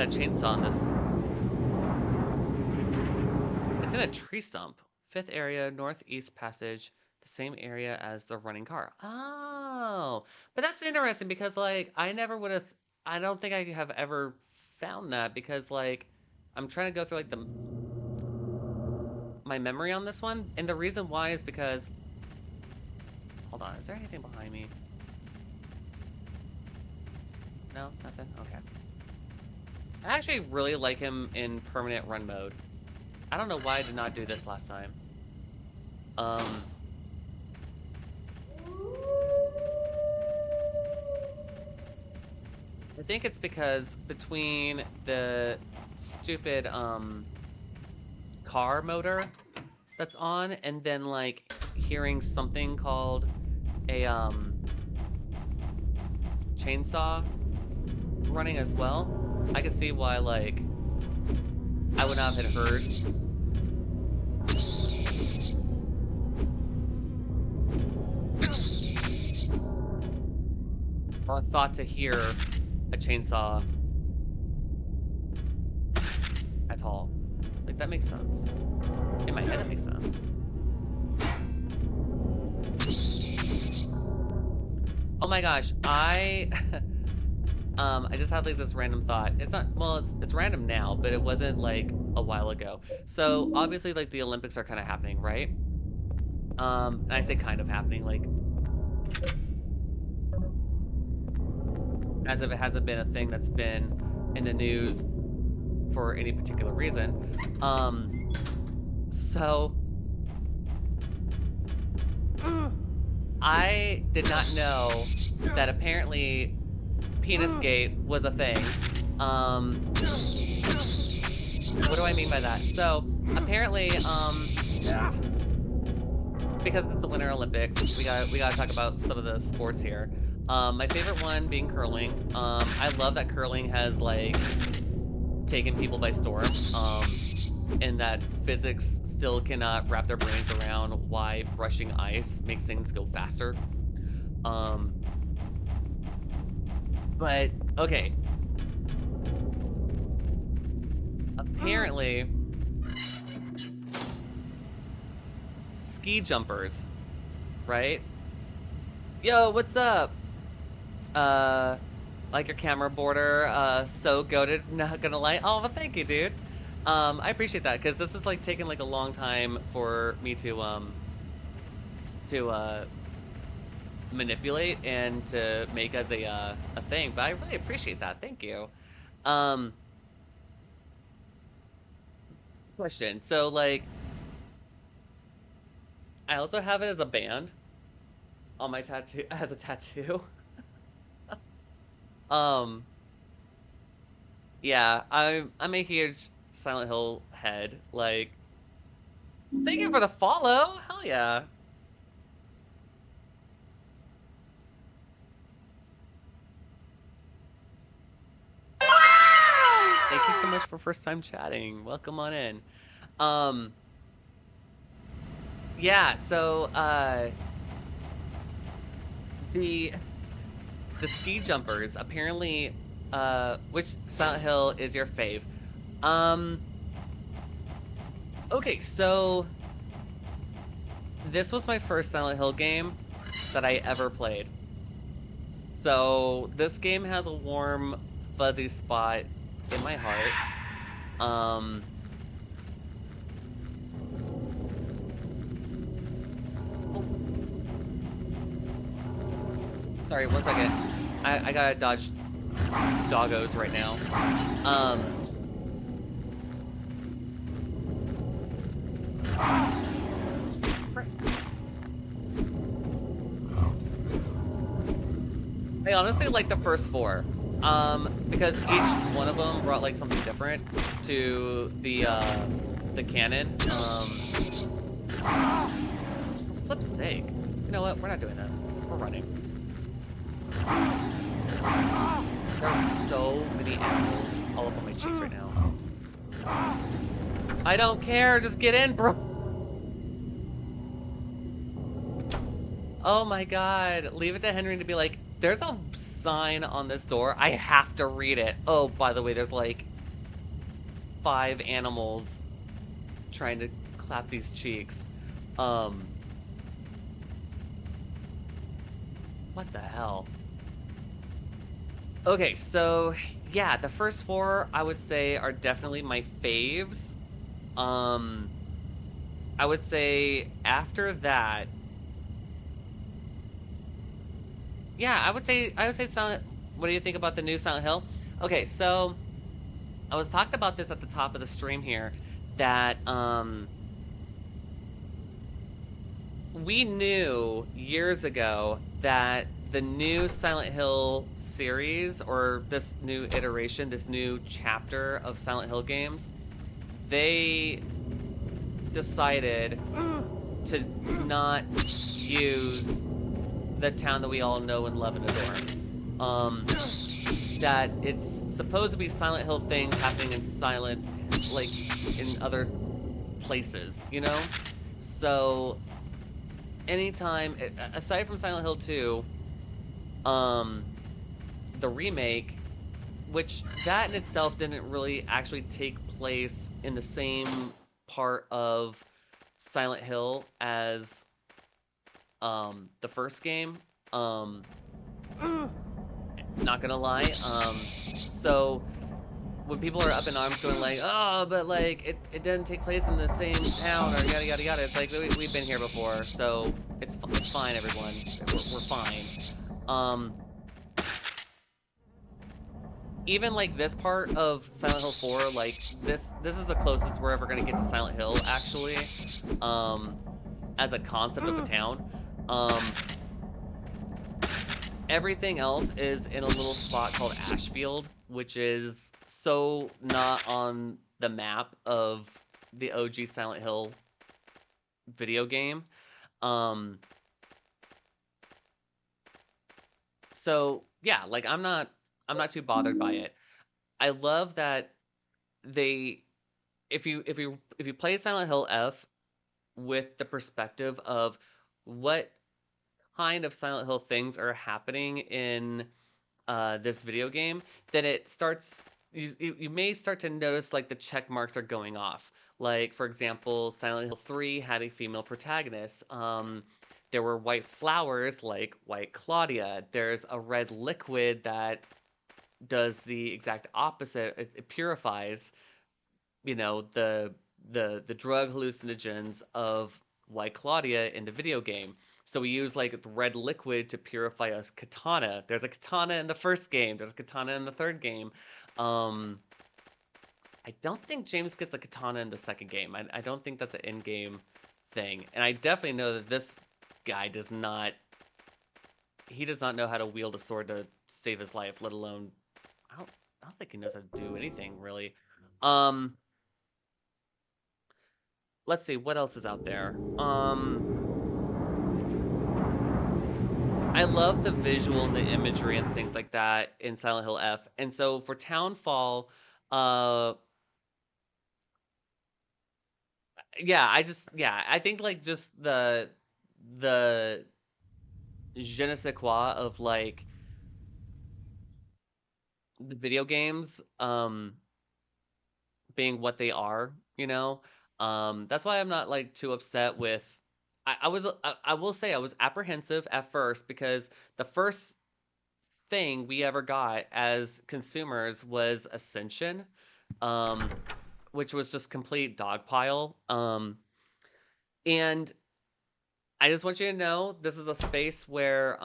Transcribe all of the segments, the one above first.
had a chainsaw in this. It's in a tree stump. Fifth area, northeast passage, the same area as the running car. Oh, but that's interesting because like I never would have. I don't think I have ever found that because like I'm trying to go through like the my memory on this one, and the reason why is because hold on, is there anything behind me? No, nothing. Okay. I actually really like him in permanent run mode. I don't know why I did not do this last time. Um, I think it's because between the stupid car motor that's on and then like hearing something called a chainsaw running as well, I could see why like I would not have heard or thought to hear a chainsaw at all. Like that makes sense. In my head it makes sense. Oh my gosh, I just had like this random thought. It's not well, it's random now, but it wasn't like a while ago. So obviously like the Olympics are kind of happening, right? And I say kind of happening, like as if it hasn't been a thing that's been in the news for any particular reason. So I did not know that apparently Penisgate was a thing. What do I mean by that? So apparently, because it's the Winter Olympics, we gotta talk about some of the sports here. My favorite one being curling. I love that curling has like taken people by storm. And that physics still cannot wrap their brains around why brushing ice makes things go faster. But okay. Apparently, ski jumpers, right? Yo, what's up? Like your camera border, so goated, not gonna lie. Oh, well, thank you, dude. I appreciate that because this is like taking like a long time for me to manipulate and to make as a thing. But I really appreciate that. Thank you. Um, question. So like, I also have it as a band on my tattoo as a tattoo. Um, yeah, I'm a huge Silent Hill head. Like, thank you for the follow. Hell yeah. Thank you so much for first time chatting. Welcome on in. Um, yeah, so the the ski jumpers apparently which Silent Hill is your fave? Um okay, so this was my first Silent Hill game that I ever played. So this game has a warm fuzzy spot in my heart. Um Sorry, one second. I gotta dodge doggos right now. Um, I honestly like the first four. Because each one of them brought like something different to the canon. For flip's sake. You know what? We're not doing this. We're running. There are so many animals all up on my cheeks right now. I don't care, just get in, bro. Oh my god, leave it to Henry to be like, there's a sign on this door, I have to read it. Oh, by the way, there's like five animals trying to clap these cheeks. Um, what the hell? Okay, so yeah, the first four I would say are definitely my faves. Um, I would say after that, yeah, I would say Silent. What do you think about the new Silent Hill? Okay, so I was talking about this at the top of the stream here that we knew years ago that the new Silent Hill series or this new iteration, this new chapter of Silent Hill games, they decided to not use the town that we all know and love and adore. That it's supposed to be Silent Hill things happening in silent, like in other places, you know? So anytime, aside from Silent Hill 2, um, the remake, which that in itself didn't really actually take place in the same part of Silent Hill as the first game. Um, not gonna lie. So when people are up in arms going like, oh, but like it didn't take place in the same town or yada yada yada. It's like we've been here before, so it's fine, everyone. We're fine. Um, Even like this part of Silent Hill 4, like this is the closest we're ever gonna get to Silent Hill actually, um, as a concept of a town. Um, Everything else is in a little spot called Ashfield, which is so not on the map of the OG Silent Hill video game. Um, so yeah, like I'm not too bothered by it. I love that they if you play Silent Hill F with the perspective of what kind of Silent Hill things are happening in this video game, then it starts. You may start to notice like the check marks are going off. Like for example, Silent Hill 3 had a female protagonist. There were white flowers like White Claudia. There's a red liquid that does the exact opposite. It purifies, the drug hallucinogens of White Claudia in the video game. So we use like the red liquid to purify us katana. There's a katana in the first game. There's a katana in the third game. Um, I don't think James gets a katana in the second game. I don't think that's an in-game thing. And I definitely know that this guy does not. He does not know how to wield a sword to save his life. Let alone, I don't think he knows how to do anything really. Um, let's see what else is out there. I love the visual and the imagery and things like that in Silent Hill F. And so for Townfall, uh yeah, I think like just the je ne sais quoi of like the video games being what they are, you know. That's why I'm not like too upset with. I will say I was apprehensive at first because the first thing we ever got as consumers was Ascension, um, which was just complete dogpile. And I just want you to know this is a space where,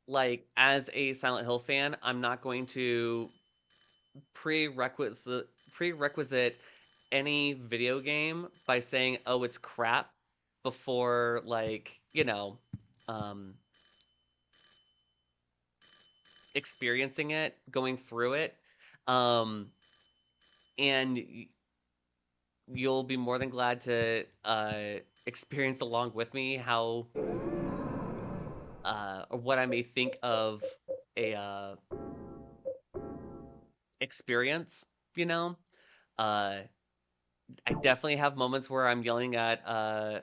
like, as a Silent Hill fan, I'm not going to prerequisite any video game by saying, "Oh, it's crap," before like um, experiencing it, going through it, um, and you'll be more than glad to experience along with me how or what I may think of a experience. You know, uh, I definitely have moments where I'm yelling at uh,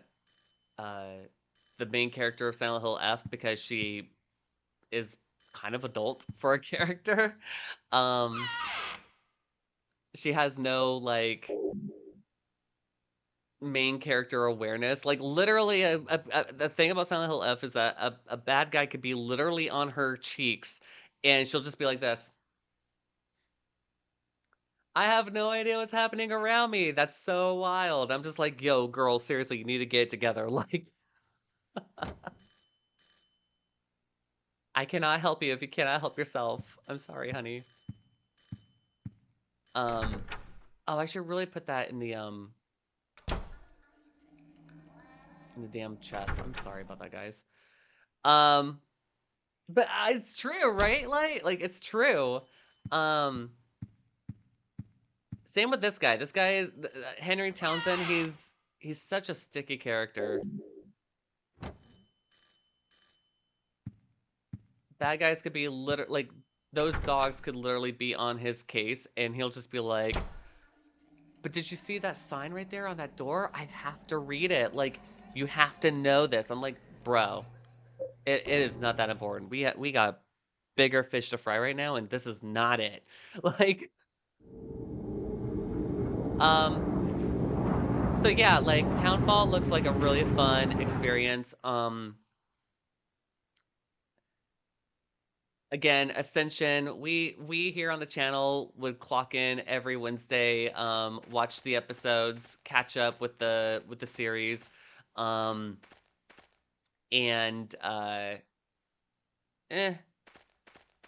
the main character of Silent Hill F because she is kind of adult for a character. Um, She has no like main character awareness. Like literally, the thing about Silent Hill F is that a bad guy could be literally on her cheeks, and she'll just be like this. I have no idea what's happening around me. That's so wild. I'm just like, yo, girl, seriously, you need to get it together. Like, I cannot help you if you cannot help yourself. I'm sorry, honey. Um, oh, I should really put that in the damn chest. I'm sorry about that, guys. Um, but it's true, right? Like it's true. Um, Same with this guy. This guy is Henry Townsend. He's such a sticky character. Bad guys could be literally like those dogs could literally be on his case, and he'll just be like, "But did you see that sign right there on that door? I have to read it. Like, you have to know this." I'm like, "Bro, it is not that important. We got bigger fish to fry right now, and this is not it." Like, so yeah, like Townfall looks like a really fun experience. Again, Ascension, we here on the channel would clock in every Wednesday, watch the episodes, catch up with the series, um, and eh,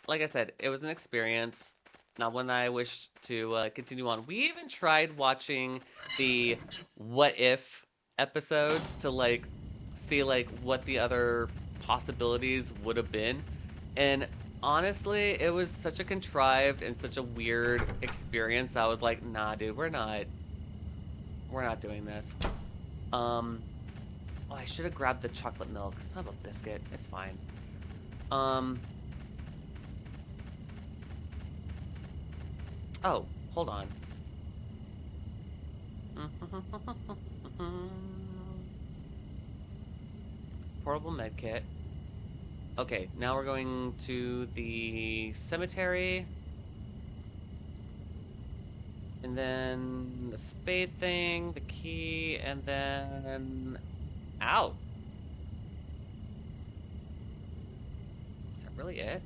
like I said, it was an experience, not one that I wish to continue on. We even tried watching the what if episodes to like see like what the other possibilities would have been. And honestly, it was such a contrived and such a weird experience. I was like, nah, dude, we're not doing this. Um, oh, I should have grabbed the chocolate milk. It's not a biscuit. It's fine. Um, oh, hold on. Portable med kit. Okay, now we're going to the cemetery. And then the spade thing, the key, and then out. Is that really it?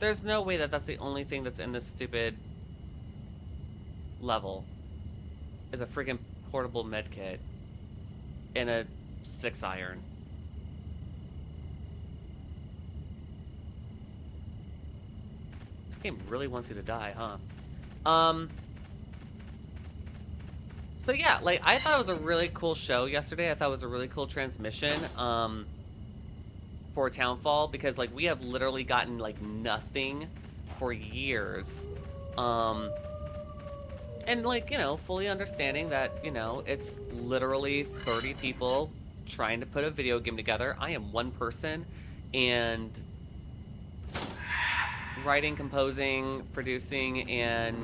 There's no way that that's the only thing that's in this stupid level. Is a freaking portable medkit and a 6-iron. This game really wants you to die, huh? So yeah, like I thought it was a really cool show yesterday. I thought it was a really cool transmission for Townfall because like we have literally gotten like nothing for years. And like, fully understanding that, it's literally 30 people trying to put a video game together. I am one person and writing, composing, producing, and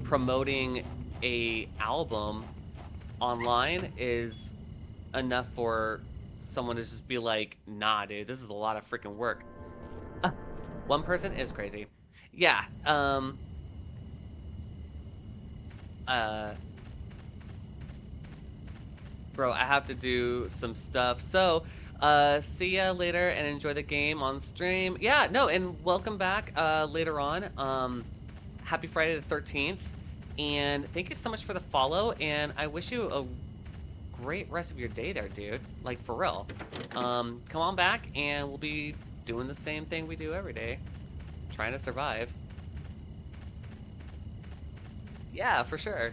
promoting a album online is enough for someone to just be like, nah, dude, this is a lot of freaking work. One person is crazy. Yeah, bro, I have to do some stuff. So, see ya later and enjoy the game on stream. Yeah, no, and welcome back later on. Happy Friday the 13th. And thank you so much for the follow. And I wish you a great rest of your day there, dude. Like, for real. Come on back and we'll be doing the same thing we do every day. Trying to survive. Yeah, for sure.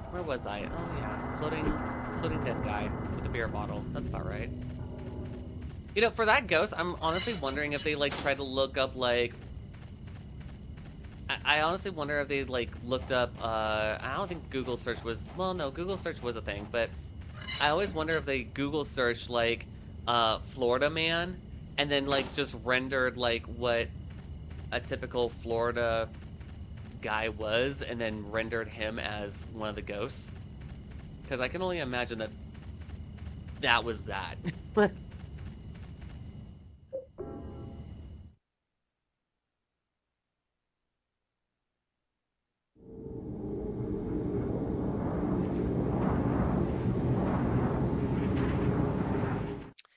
Where was I? Oh yeah, floating dead guy with a beer bottle. That's about right. For that ghost, I'm honestly wondering if they like try to look up like. I honestly wonder if they like looked up. I don't think Google search was. Well, no, Google search was a thing, but I always wonder if they Google search like Florida man, and then like just rendered like what a typical Florida guy was and then rendered him as one of the ghosts. Because I can only imagine that that was that.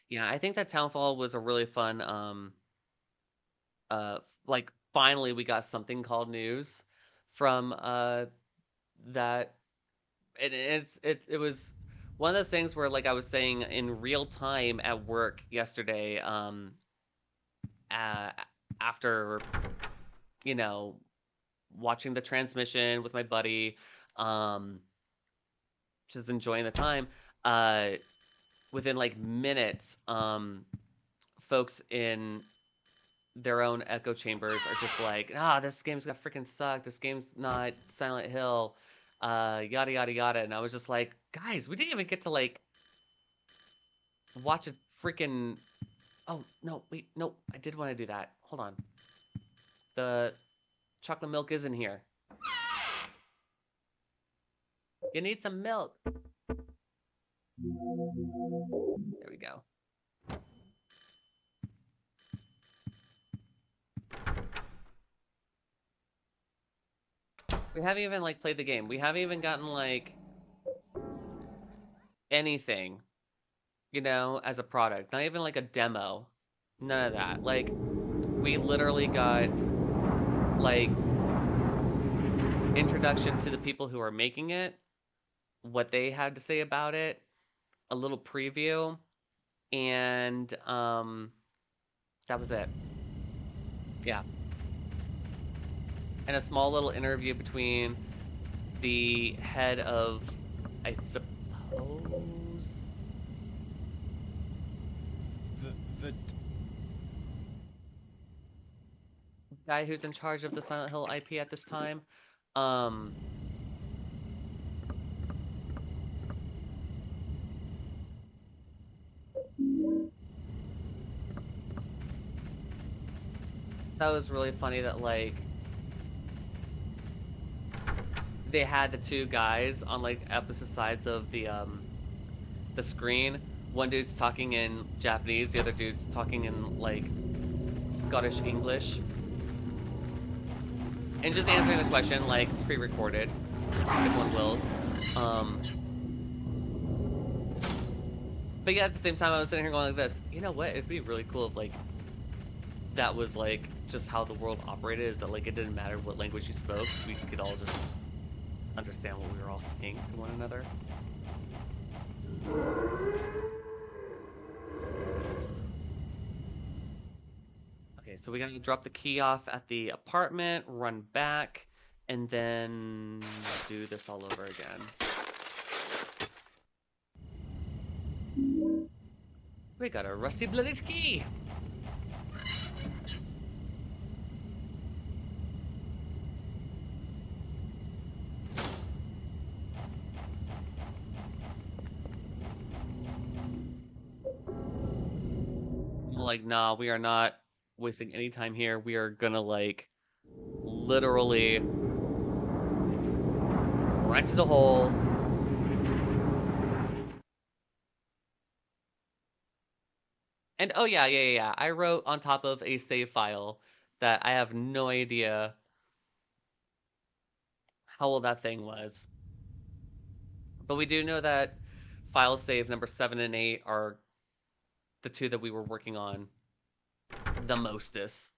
Yeah, I think that Townfall was a really fun like finally we got something called news from that it was one of those things where like I was saying in real time at work yesterday uh, after you know watching the transmission with my buddy um just enjoying the time uh within like minutes folks in their own echo chambers are just like, this game's gonna freaking suck. This game's not Silent Hill, yada yada yada. And I was just like, guys, we didn't even get to like watch a freaking. Oh no, wait, no, I did want to do that. Hold on, the chocolate milk is in here. You need some milk. There we go. We haven't even like played the game. We haven't even gotten like anything, as a product. Not even like a demo. None of that. Like we literally got like introduction to the people who are making it, what they had to say about it, a little preview, and that was it. Yeah. And a small little interview between the head of, I suppose, the guy who's in charge of the Silent Hill IP at this time. Um, that was really funny that like they had the two guys on like opposite sides of the screen. One dude's talking in Japanese, the other dude's talking in like Scottish English. And just answering the question like pre-recorded, if one wills. But yeah, at the same time, I was sitting here going like this. You know what? It'd be really cool if like that was like just how the world operated. Is that like it didn't matter what language you spoke, we could all just understand what we were all saying to one another. Okay, so we gotta drop the key off at the apartment, run back, and then do this all over again. We got a rusty blooded key! Like, nah, we are not wasting any time here. We are gonna like literally right to the hole. And oh yeah. I wrote on top of a save file that I have no idea how old that thing was. But we do know that file save number 7 and 8 are the two that we were working on the mostest.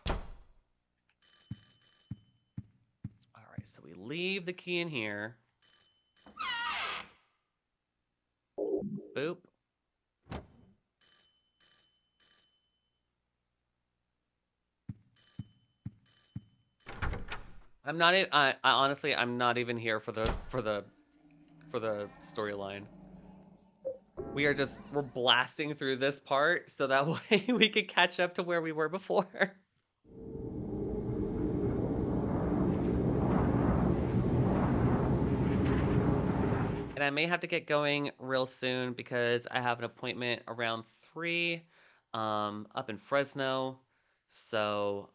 All right, so we leave the key in here. Boop. I'm not. I honestly, I'm not even here for the storyline. We're blasting through this part so that way we could catch up to where we were before. And I may have to get going real soon because I have an appointment around 3. up in Fresno. So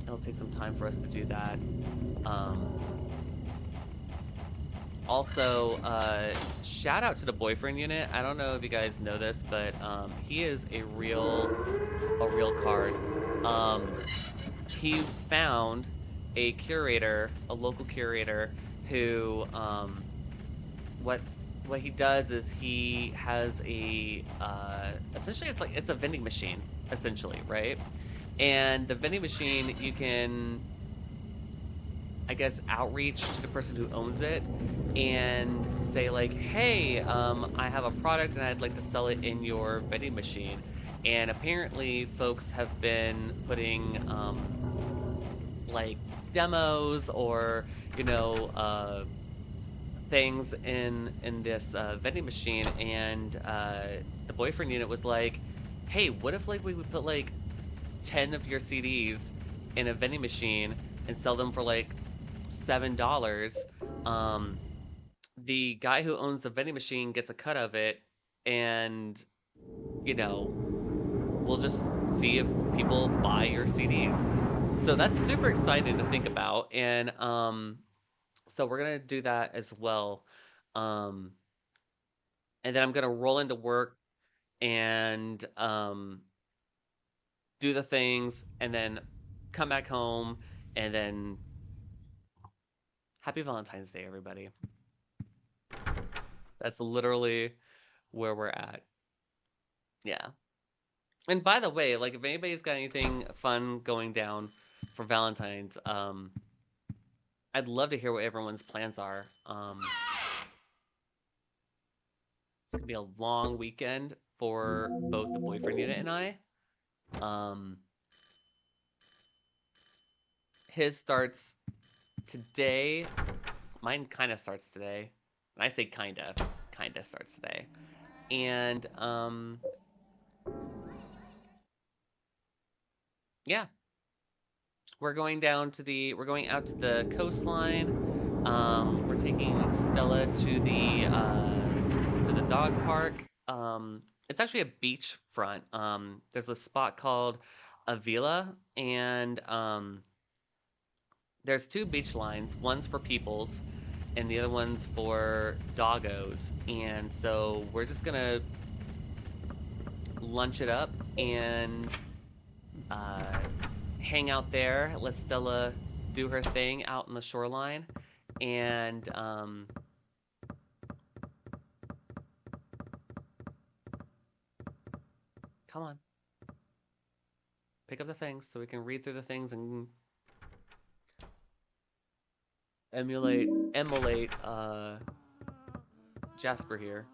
it'll take some time for us to do that. Um, Also, shout out to the boyfriend unit. I don't know if you guys know this, but he is a real card. Um, he found a curator, a local curator, who what what he does is he has a essentially it's a vending machine essentially, right? And the vending machine you can, I guess, outreach to the person who owns it and say like, "Hey, I have a product and I'd like to sell it in your vending machine." And apparently, folks have been putting like demos or you know things in this vending machine, and the boyfriend unit was like, "Hey, what if like we would put like 10 of your CDs in a vending machine and sell them for like $7. Um, the guy who owns the vending machine gets a cut of it, and you know, we'll just see if people buy your CDs." So that's super exciting to think about, and so we're gonna do that as well. Um, and then I'm gonna roll into work and do the things, and then come back home, and then happy Valentine's Day, everybody. That's literally where we're at. Yeah. And by the way, like if anybody's got anything fun going down for Valentine's, I'd love to hear what everyone's plans are. It's gonna be a long weekend for both the boyfriend unit and I. Um, his starts today. Mine kind of starts today. And I say kinda starts today. And yeah, we're going out to the coastline. We're taking Stella to the dog park. It's actually a beachfront. There's a spot called Avila, and there's two beach lines. One's for peoples, and the other one's for doggos. And so we're just gonna lunch it up and uh, hang out there. Let Stella do her thing out in the shoreline, and come on, pick up the things so we can read through the things and emulate Jasper here.